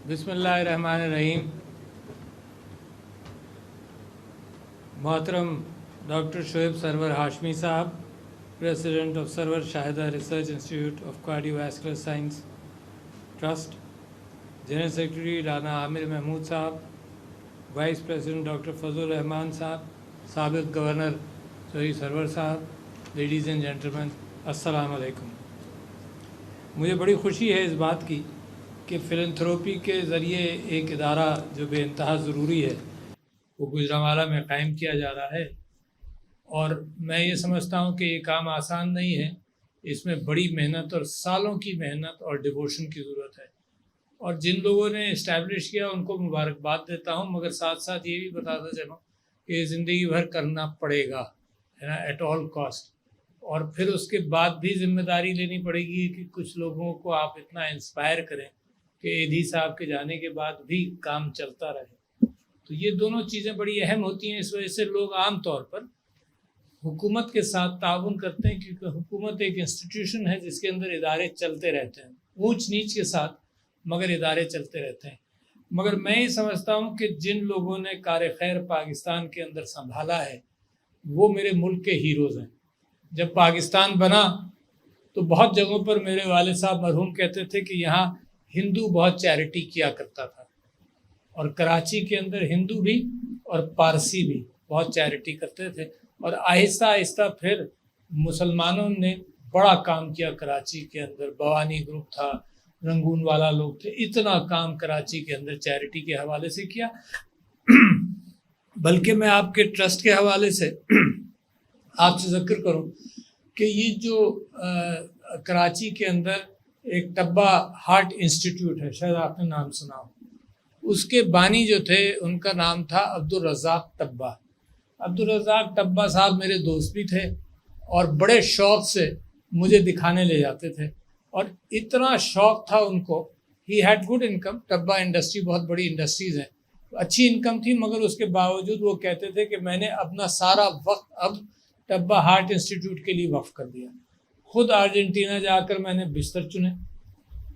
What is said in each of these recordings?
بسم اللہ الرحمن الرحیم. محترم doctor Shoaib Sarwar Hashmi Sahab, president of Sarwar Shahida research institute of cardiovascular science trust, general secretary Rana Aamir Mahmood Sahab, vice president doctor فضل الرحمان صاحب، سابق گورنر سعید سرور صاحب، لیڈیز اینڈ جینٹلمین، السلام علیکم. مجھے بڑی خوشی ہے اس بات کی کہ فلنتھروپی کے ذریعے ایک ادارہ جو بے انتہا ضروری ہے وہ گوجرانوالہ میں قائم کیا جا رہا ہے، اور میں یہ سمجھتا ہوں کہ یہ کام آسان نہیں ہے. اس میں بڑی محنت اور سالوں کی محنت اور ڈیووشن کی ضرورت ہے، اور جن لوگوں نے اسٹیبلش کیا ان کو مبارکباد دیتا ہوں، مگر ساتھ ساتھ یہ بھی بتاتا چلوں کہ یہ زندگی بھر کرنا پڑے گا، ہے نا، ایٹ آل کاسٹ. اور پھر اس کے بعد بھی ذمہ داری لینی پڑے گی کہ کچھ لوگوں کو آپ اتنا انسپائر کریں کہ ایدھی صاحب کے جانے کے بعد بھی کام چلتا رہے. تو یہ دونوں چیزیں بڑی اہم ہوتی ہیں. اس وجہ سے لوگ عام طور پر حکومت کے ساتھ تعاون کرتے ہیں، کیونکہ حکومت ایک انسٹیٹیوشن ہے جس کے اندر ادارے چلتے رہتے ہیں، اونچ نیچ کے ساتھ، مگر ادارے چلتے رہتے ہیں. مگر میں یہ سمجھتا ہوں کہ جن لوگوں نے کار خیر پاکستان کے اندر سنبھالا ہے وہ میرے ملک کے ہیروز ہیں. جب پاکستان بنا تو بہت جگہوں پر میرے والد صاحب مرحوم کہتے تھے کہ یہاں ہندو بہت چیریٹی کیا کرتا تھا، اور کراچی کے اندر ہندو بھی اور پارسی بھی بہت چیریٹی کرتے تھے. اور آہستہ آہستہ پھر مسلمانوں نے بڑا کام کیا کراچی کے اندر. بوانی گروپ تھا، رنگون والا لوگ تھے، اتنا کام کراچی کے اندر چیریٹی کے حوالے سے کیا. بلکہ میں آپ کے ٹرسٹ کے حوالے سے آپ سے ذکر کروں کہ یہ جو کراچی کے اندر ایک ٹبا ہارٹ انسٹیٹیوٹ ہے، شاید آپ نے نام سنا ہو. اس کے بانی جو تھے ان کا نام تھا عبدالرزاق ٹبا. عبدالرزاق ٹبا صاحب میرے دوست بھی تھے، اور بڑے شوق سے مجھے دکھانے لے جاتے تھے، اور اتنا شوق تھا ان کو. He had good income. ٹبا انڈسٹری بہت بڑی انڈسٹریز ہیں، اچھی انکم تھی، مگر اس کے باوجود وہ کہتے تھے کہ میں نے اپنا سارا وقت اب ٹبا ہارٹ انسٹیٹیوٹ کے لیے وقف کر دیا. خود ارجنٹینا جا کر میں نے بستر چنے،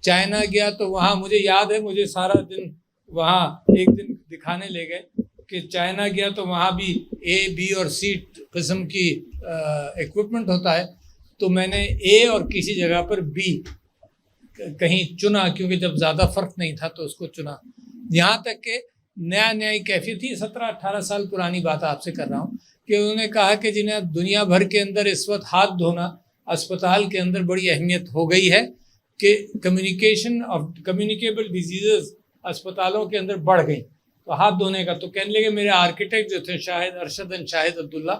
چائنا گیا تو وہاں مجھے یاد ہے، مجھے سارا دن وہاں ایک دن دکھانے لے گئے کہ چائنا گیا تو وہاں بھی اے بی اور سی قسم کی ایکوپمنٹ ہوتا ہے، تو میں نے اے اور کسی جگہ پر بی کہیں چنا، کیونکہ جب زیادہ فرق نہیں تھا تو اس کو چنا. یہاں تک کہ نیا کیفیت تھی. 17-18 سال پرانی بات آپ سے کر رہا ہوں کہ انہوں نے کہا کہ جنہیں دنیا بھر کے اندر اس وقت ہاتھ دھونا اسپتال کے اندر بڑی اہمیت ہو گئی ہے، کہ کمیونیکیشن آف کمیونیکیبل ڈیزیزز اسپتالوں کے اندر بڑھ گئی، تو ہاتھ دھونے کا. تو کہنے لگے میرے آرکیٹیکٹ جو تھے شاہد عبداللہ،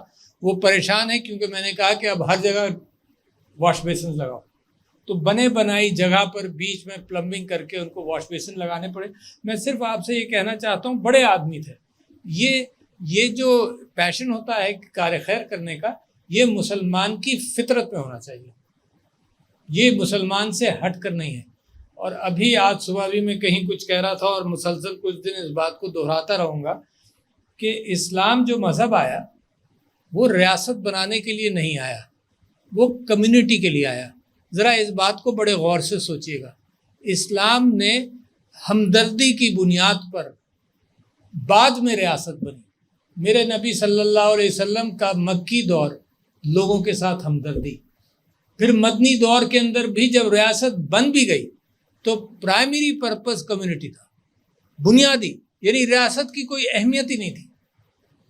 وہ پریشان ہیں کیونکہ میں نے کہا کہ اب ہر جگہ واش بیسن لگاؤ. تو بنے بنائی جگہ پر بیچ میں پلمبنگ کر کے ان کو واش بیسن لگانے پڑے. میں صرف آپ سے یہ کہنا چاہتا ہوں، بڑے آدمی تھے. یہ جو پیشن ہوتا ہے کار خیر کرنے کا، یہ مسلمان کی فطرت میں ہونا چاہیے، یہ مسلمان سے ہٹ کر نہیں ہے. اور ابھی آج صبح بھی میں کہیں کچھ کہہ رہا تھا، اور مسلسل کچھ دن اس بات کو دہراتا رہوں گا کہ اسلام جو مذہب آیا وہ ریاست بنانے کے لیے نہیں آیا، وہ کمیونٹی کے لیے آیا. ذرا اس بات کو بڑے غور سے سوچیے گا. اسلام نے ہمدردی کی بنیاد پر بعد میں ریاست بنی. میرے نبی صلی اللہ علیہ وسلم کا مکی دور لوگوں کے ساتھ ہمدردی، پھر مدنی دور کے اندر بھی جب ریاست بن بھی گئی تو پرائمری پرپس کمیونٹی تھا، بنیادی، یعنی ریاست کی کوئی اہمیت ہی نہیں تھی.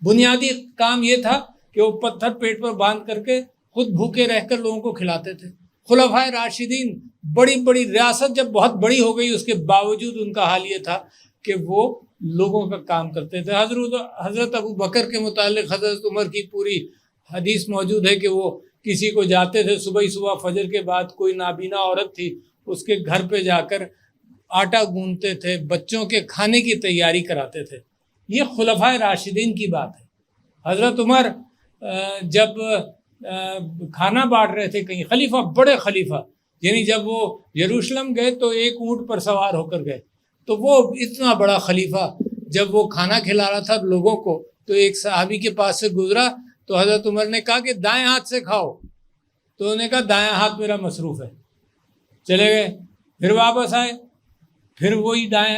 بنیادی کام یہ تھا کہ وہ پتھر پیٹ پر باندھ کر کے خود بھوکے رہ کر لوگوں کو کھلاتے تھے. خلفائے راشدین، بڑی ریاست جب بہت بڑی ہو گئی، اس کے باوجود ان کا حال یہ تھا کہ وہ لوگوں کا کام کرتے تھے. حضرت ابو بکر کے متعلق حضرت عمر کی پوری حدیث موجود ہے کہ وہ کسی کو جاتے تھے صبح فجر کے بعد، کوئی نابینا عورت تھی اس کے گھر پہ جا کر آٹا گوندتے تھے، بچوں کے کھانے کی تیاری کراتے تھے. یہ خلفائے راشدین کی بات ہے. حضرت عمر جب کھانا بانٹ رہے تھے کہیں، خلیفہ، بڑے خلیفہ، یعنی جب وہ یروشلم گئے تو ایک اونٹ پر سوار ہو کر گئے، تو وہ اتنا بڑا خلیفہ جب وہ کھانا کھلا رہا تھا لوگوں کو تو ایک صحابی کے پاس سے گزرا تو حضرت عمر نے کہا کہ دائیں ہاتھ سے کھاؤ، تو انہوں نے کہا دائیں ہاتھ میرا مصروف ہے. چلے گئے، پھر واپس آئے، پھر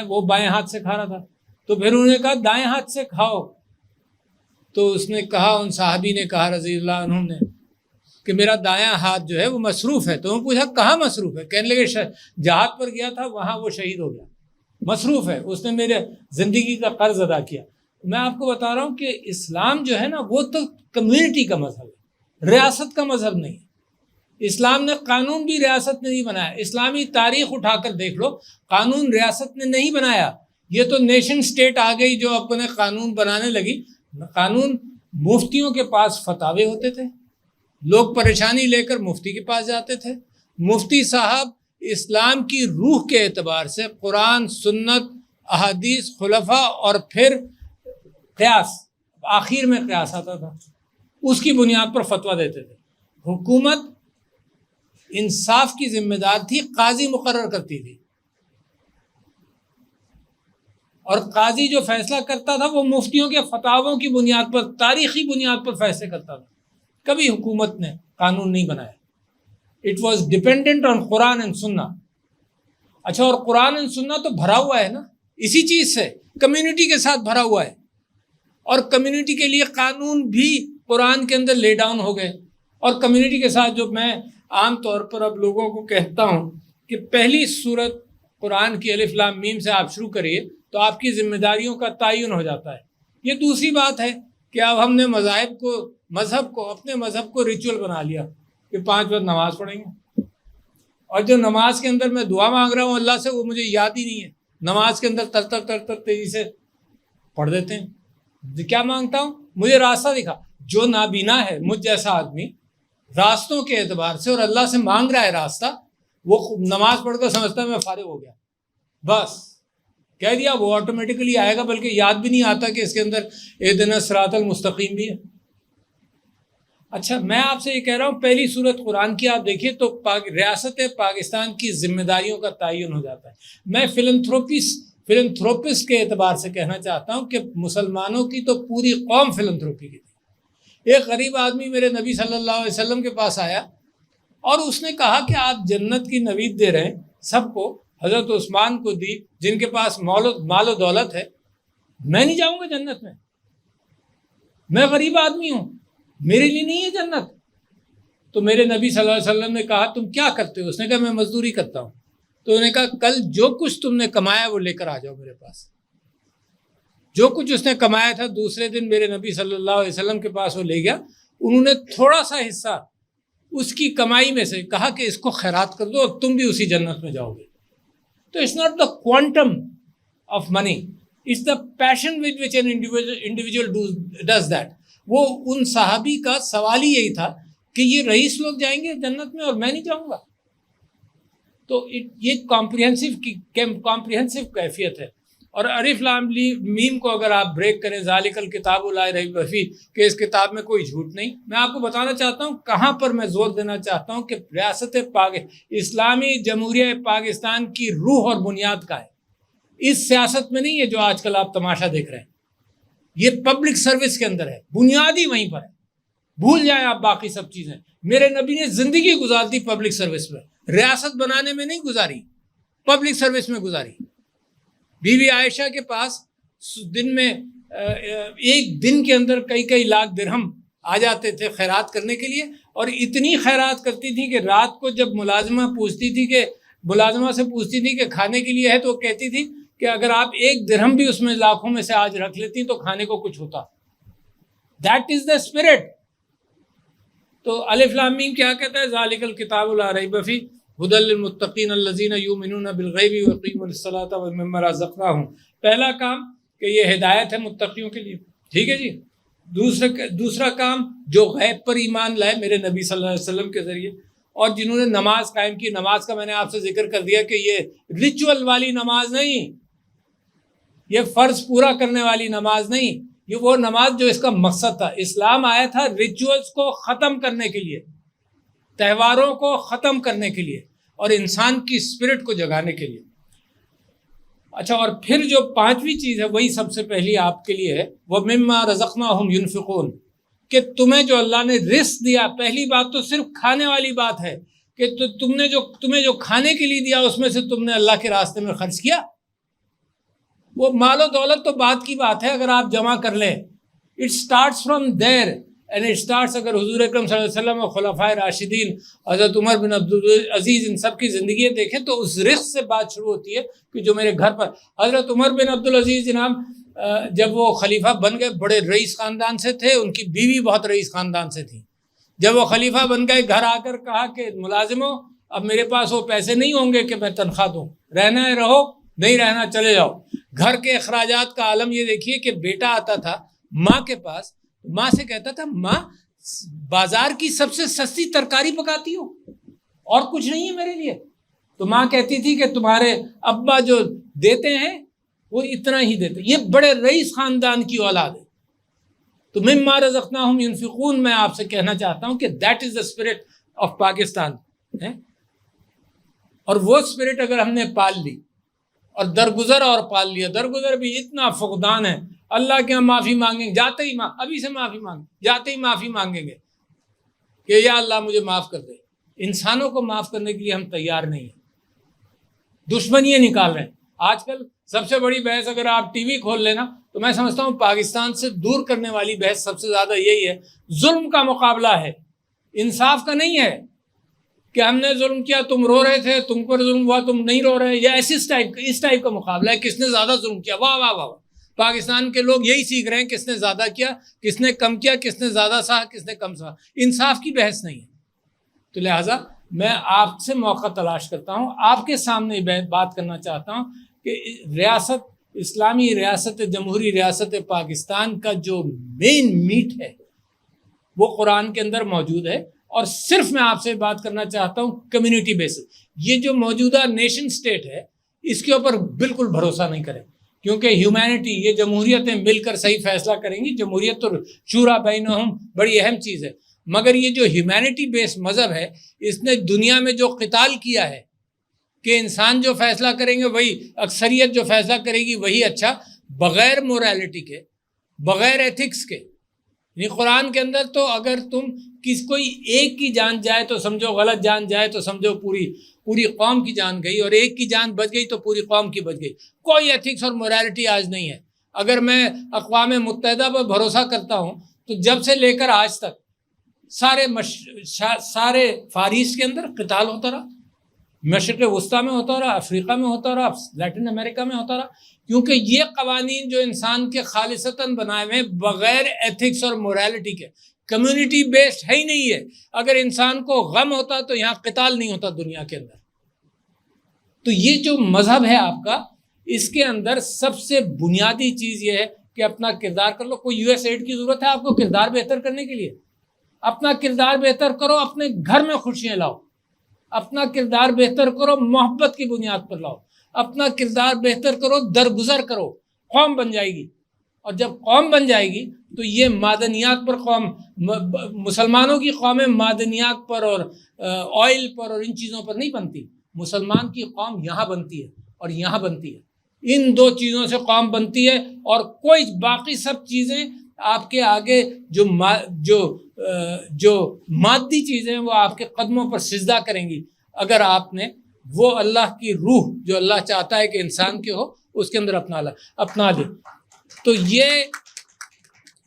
وہ بائیں ہاتھ سے کھا رہا تھا، تو پھر انہوں نے کہا دائیں ہاتھ سے کھاؤ. تو اس نے کہا، ان صحابی نے کہا رضی اللہ عنہ نے کہ میرا دایاں ہاتھ جو ہے وہ مصروف ہے. تو انہوں نے پوچھا کہاں مصروف ہے؟ کہنے لگے جہاد پر گیا تھا، وہاں وہ شہید ہو گیا، مصروف ہے، اس نے میرے زندگی کا قرض ادا کیا. میں آپ کو بتا رہا ہوں کہ اسلام جو ہے نا وہ تو کمیونٹی کا مذہب ہے، ریاست کا مذہب نہیں. اسلام نے قانون بھی ریاست نے نہیں بنایا. اسلامی تاریخ اٹھا کر دیکھ لو، قانون ریاست نے نہیں بنایا. یہ تو نیشن سٹیٹ آ گئی جو اپنے قانون بنانے لگی. قانون مفتیوں کے پاس فتاوے ہوتے تھے، لوگ پریشانی لے کر مفتی کے پاس جاتے تھے. مفتی صاحب اسلام کی روح کے اعتبار سے قرآن، سنت، احادیث، خلفاء اور پھر قیاس، آخر میں قیاس آتا تھا، اس کی بنیاد پر فتویٰ دیتے تھے. حکومت انصاف کی ذمہ دار تھی، قاضی مقرر کرتی تھی، اور قاضی جو فیصلہ کرتا تھا وہ مفتیوں کے فتاووں کی بنیاد پر، تاریخی بنیاد پر فیصلے کرتا تھا. کبھی حکومت نے قانون نہیں بنایا. It was dependent on Quran and سنہ. اچھا، اور قرآن اینڈ سنہ تو بھرا ہوا ہے نا اسی چیز سے، کمیونٹی کے ساتھ بھرا ہوا ہے، اور کمیونٹی کے لیے قانون بھی قرآن کے اندر لے ڈاؤن ہو گئے. اور کمیونٹی کے ساتھ جو میں عام طور پر اب لوگوں کو کہتا ہوں کہ پہلی سورت قرآن کی الف لام میم سے آپ شروع کریے تو آپ کی ذمہ داریوں کا تعین ہو جاتا ہے. یہ دوسری بات ہے کہ اب ہم نے اپنے مذہب کو ریچول بنا لیا کہ 5 وقت نماز پڑھیں گے، اور جو نماز کے اندر میں دعا مانگ رہا ہوں اللہ سے وہ مجھے یاد ہی نہیں ہے. نماز کے اندر تر تیزی سے پڑھ دیتے ہیں. کیا مانگتا ہوں؟ مجھے راستہ دکھا. جو نابینا ہے مجھ جیسا آدمی راستوں کے اعتبار سے اور اللہ سے مانگ رہا ہے راستہ، وہ نماز پڑھ کر سمجھتا ہے میں فارغ ہو گیا، بس کہہ دیا، وہ آٹومیٹکلی آئے گا، بلکہ یاد بھی نہیں آتا کہ اس کے اندر اہدنا الصراط المستقیم بھی ہے. اچھا، میں آپ سے یہ کہہ رہا ہوں پہلی سورت قرآن کی آپ دیکھیے تو ریاست پاکستان کی ذمہ داریوں کا تعین ہو جاتا ہے. میں فلنتھروپسٹ کے اعتبار سے کہنا چاہتا ہوں کہ مسلمانوں کی تو پوری قوم فلنتھروپی کی تھی. ایک غریب آدمی میرے نبی صلی اللہ علیہ وسلم کے پاس آیا اور اس نے کہا کہ آپ جنت کی نوید دے رہے ہیں سب کو، حضرت عثمان کو دی جن کے پاس مال و دولت ہے، میں نہیں جاؤں گا جنت میں، میں غریب آدمی ہوں، میرے لیے نہیں ہے جنت. تو میرے نبی صلی اللہ علیہ وسلم نے کہا تم کیا کرتے ہو؟ اس نے کہا میں مزدوری کرتا ہوں. تو انہوں نے کہا کل جو کچھ تم نے کمایا وہ لے کر آ جاؤ میرے پاس. جو کچھ اس نے کمایا تھا دوسرے دن میرے نبی صلی اللہ علیہ وسلم کے پاس وہ لے گیا. انہوں نے تھوڑا سا حصہ اس کی کمائی میں سے کہا کہ اس کو خیرات کر دو اور تم بھی اسی جنت میں جاؤ گے. تو it's not the quantum of money, it's the passion with which an individual does that. وہ ان صحابی کا سوال ہی یہی تھا کہ یہ رئیس لوگ جائیں گے جنت میں اور میں نہیں جاؤں گا. تو یہ کمپریہنسو کیفیت ہے. اور الف لام میم کو اگر آپ بریک کریں، ذالک الکتاب لا ریب فیہ، کہ اس کتاب میں کوئی جھوٹ نہیں. میں آپ کو بتانا چاہتا ہوں کہاں پر میں زور دینا چاہتا ہوں کہ ریاست اسلامی جمہوریہ پاکستان کی روح اور بنیاد کا ہے، اس سیاست میں نہیں ہے جو آج کل آپ تماشا دیکھ رہے ہیں. یہ پبلک سروس کے اندر ہے، بنیادی وہیں پر ہے. بھول جائیں آپ باقی سب چیزیں. میرے نبی نے زندگی گزار دی پبلک سروس میں، ریاست بنانے میں نہیں گزاری، پبلک سروس میں گزاری. بی بی عائشہ کے پاس دن میں ایک دن کے اندر کئی لاکھ درہم آ جاتے تھے خیرات کرنے کے لیے، اور اتنی خیرات کرتی تھی کہ رات کو جب ملازمہ سے پوچھتی تھی کہ کھانے کے لیے ہے تو وہ کہتی تھی کہ اگر آپ 1 درہم بھی اس میں لاکھوں میں سے آج رکھ لیتی تو کھانے کو کچھ ہوتا. That is the spirit. تو الف لام میم کیا کہتا ہے؟ ذالک الکتاب لا ریب فیہ ھدی للمتقین الذین یؤمنون بالغیب ویقیمون الصلاۃ ومما رزقناہم. پہلا کام کہ یہ ہدایت ہے متقیوں کے لیے، ٹھیک ہے جی. دوسرا کام جو غیب پر ایمان لائے میرے نبی صلی اللہ علیہ وسلم کے ذریعے، اور جنہوں نے نماز قائم کی. نماز کا میں نے آپ سے ذکر کر دیا کہ یہ ریچول والی نماز نہیں، یہ فرض پورا کرنے والی نماز نہیں، یہ وہ نماز جو اس کا مقصد تھا. اسلام آیا تھا ریچولز کو ختم کرنے کے لیے، تہواروں کو ختم کرنے کے لیے، اور انسان کی اسپرٹ کو جگانے کے لیے. اچھا، اور پھر جو 5ویں چیز ہے وہی سب سے پہلی آپ کے لیے ہے، وَمِمَّا رَزَقْنَاهُمْ يُنْفِقُونَ، کہ تمہیں جو اللہ نے رزق دیا. پہلی بات تو صرف کھانے والی بات ہے کہ تمہیں جو کھانے کے لیے دیا اس میں سے تم نے اللہ کے راستے میں خرچ کیا؟ وہ مال و دولت تو بات کی بات ہے، اگر آپ جمع کر لیں، it starts from there and it starts. اگر حضور اکرم صلی اللہ علیہ وسلم اور خلفائے راشدین، حضرت عمر بن عبدالعزیز، ان سب کی زندگی دیکھیں تو اس رزق سے بات شروع ہوتی ہے کہ جو میرے گھر پر. حضرت عمر بن عبدالعزیز جناب جب وہ خلیفہ بن گئے، بڑے رئیس خاندان سے تھے، ان کی بیوی بہت رئیس خاندان سے تھی. جب وہ خلیفہ بن گئے، گھر آ کر کہا کہ ملازموں اب میرے پاس وہ پیسے نہیں ہوں گے کہ میں تنخواہ دوں، رہنا ہے رہو، نہیں رہنا چلے جاؤ. گھر کے اخراجات کا عالم یہ دیکھیے کہ بیٹا آتا تھا ماں کے پاس، ماں سے کہتا تھا ماں بازار کی سب سے سستی ترکاری پکاتی ہو اور کچھ نہیں ہے میرے لیے. تو ماں کہتی تھی کہ تمہارے ابا جو دیتے ہیں وہ اتنا ہی دیتے. یہ بڑے رئیس خاندان کی اولاد ہے. تو مما رزقناہم ینفقون، میں آپ سے کہنا چاہتا ہوں کہ that is the spirit of Pakistan. اور وہ اسپرٹ اگر ہم نے پال لی اور درگزر اور پال لیا، درگزر بھی اتنا فقدان ہے، اللہ کے ہم معافی مانگیں گے جاتے ہی، ابھی سے معافی مانگیں، جاتے ہی معافی مانگیں گے کہ یا اللہ مجھے معاف کر دے. انسانوں کو معاف کرنے کے لیے ہم تیار نہیں ہیں، دشمنیاں نکال رہے ہیں. آج کل سب سے بڑی بحث اگر آپ ٹی وی کھول لینا تو میں سمجھتا ہوں پاکستان سے دور کرنے والی بحث سب سے زیادہ یہی ہے. ظلم کا مقابلہ ہے، انصاف کا نہیں ہے کہ ہم نے ظلم کیا، تم رو رہے تھے، تم پر ظلم ہوا، تم نہیں رو رہے، یا اس ٹائپ کا مقابلہ ہے. کس نے زیادہ ظلم کیا، واہ واہ واہ. پاکستان کے لوگ یہی سیکھ رہے ہیں، کس نے زیادہ کیا، کس نے کم کیا، کس نے زیادہ سہا، کس نے کم سہا. انصاف کی بحث نہیں ہے. تو لہٰذا میں آپ سے موقع تلاش کرتا ہوں، آپ کے سامنے بات کرنا چاہتا ہوں کہ ریاست اسلامی ریاست جمہوری ریاست پاکستان کا جو مین میٹ ہے وہ قرآن کے اندر موجود ہے. اور صرف میں آپ سے بات کرنا چاہتا ہوں کمیونٹی بیسس. یہ جو موجودہ نیشن سٹیٹ ہے اس کے اوپر بالکل بھروسہ نہیں کریں، کیونکہ ہیومینٹی، یہ جمہوریتیں مل کر صحیح فیصلہ کریں گی. جمہوریت تو شورا بینہم بڑی اہم چیز ہے، مگر یہ جو ہیومینٹی بیس مذہب ہے اس نے دنیا میں جو قتال کیا ہے کہ انسان جو فیصلہ کریں گے وہی، اکثریت جو فیصلہ کرے گی وہی اچھا، بغیر موریلٹی کے، بغیر ایتھکس کے. یعنی قرآن کے اندر تو اگر تم کوئی ایک کی جان جائے تو سمجھو غلط جان جائے تو سمجھو پوری قوم کی جان گئی، اور ایک کی جان بچ گئی تو پوری قوم کی بچ گئی. کوئی ایتھکس اور موریلٹی آج نہیں ہے. اگر میں اقوام متحدہ پر بھروسہ کرتا ہوں تو جب سے لے کر آج تک سارے فار ایسٹ کے اندر قتال ہوتا رہا، مشرق وسطیٰ میں ہوتا رہا، افریقہ میں ہوتا رہا، لیٹن امریکہ میں ہوتا رہا، کیونکہ یہ قوانین جو انسان کے خالصتاً بنائے ہوئے ہیں بغیر ایتھکس اور موریلٹی کے، کمیونٹی بیسڈ ہے ہی نہیں ہے. اگر انسان کو غم ہوتا تو یہاں قتال نہیں ہوتا دنیا کے اندر. تو یہ جو مذہب ہے آپ کا، اس کے اندر سب سے بنیادی چیز یہ ہے کہ اپنا کردار کر لو. کوئی یو ایس ایڈ کی ضرورت ہے آپ کو کردار بہتر کرنے کے لیے؟ اپنا کردار بہتر کرو، اپنے گھر میں خوشیاں لاؤ. اپنا کردار بہتر کرو، محبت کی بنیاد پر لاؤ. اپنا کردار بہتر کرو، درگزر کرو، قوم بن جائے گی. اور جب قوم بن جائے گی تو یہ معدنیات پر قوم، مسلمانوں کی قومیں معدنیات پر اور آئل پر اور ان چیزوں پر نہیں بنتی. مسلمان کی قوم یہاں بنتی ہے اور یہاں بنتی ہے. ان دو چیزوں سے قوم بنتی ہے، اور کوئی باقی سب چیزیں آپ کے آگے جو مادی چیزیں وہ آپ کے قدموں پر سجدہ کریں گی اگر آپ نے وہ اللہ کی روح جو اللہ چاہتا ہے کہ انسان کے ہو اس کے اندر اپنا لے. تو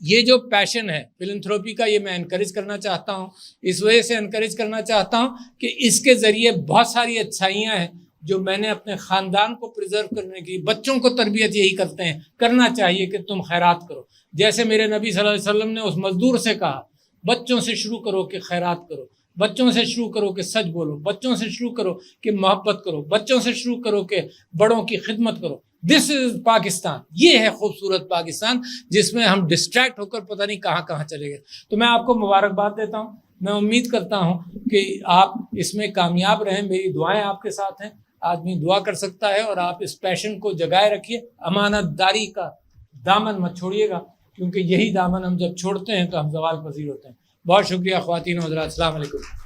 یہ جو پیشن ہے فلنتھروپی کا، یہ میں انکریج کرنا چاہتا ہوں. اس وجہ سے انکریج کرنا چاہتا ہوں کہ اس کے ذریعے بہت ساری اچھائیاں ہیں جو میں نے اپنے خاندان کو پریزرو کرنے کی، بچوں کو تربیت یہی کرتے ہیں، کرنا چاہیے کہ تم خیرات کرو. جیسے میرے نبی صلی اللہ علیہ وسلم نے اس مزدور سے کہا بچوں سے شروع کرو کہ خیرات کرو، بچوں سے شروع کرو کہ سچ بولو، بچوں سے شروع کرو کہ محبت کرو، بچوں سے شروع کرو کہ بڑوں کی خدمت کرو. دس از پاکستان. یہ ہے خوبصورت پاکستان جس میں ہم ڈسٹریکٹ ہو کر پتہ نہیں کہاں چلے گئے. تو میں آپ کو مبارکباد دیتا ہوں. میں امید کرتا ہوں کہ آپ اس میں کامیاب رہیں. میری دعائیں آپ کے ساتھ ہیں. آدمی دعا کر سکتا ہے، اور آپ اس پیشن کو جگائے رکھیے. امانت داری کا دامن مت چھوڑیے گا، کیونکہ یہی دامن ہم جب چھوڑتے ہیں تو ہم زوال پذیر ہوتے ہیں. بہت شکریہ خواتین و حضرات. السلام علیکم.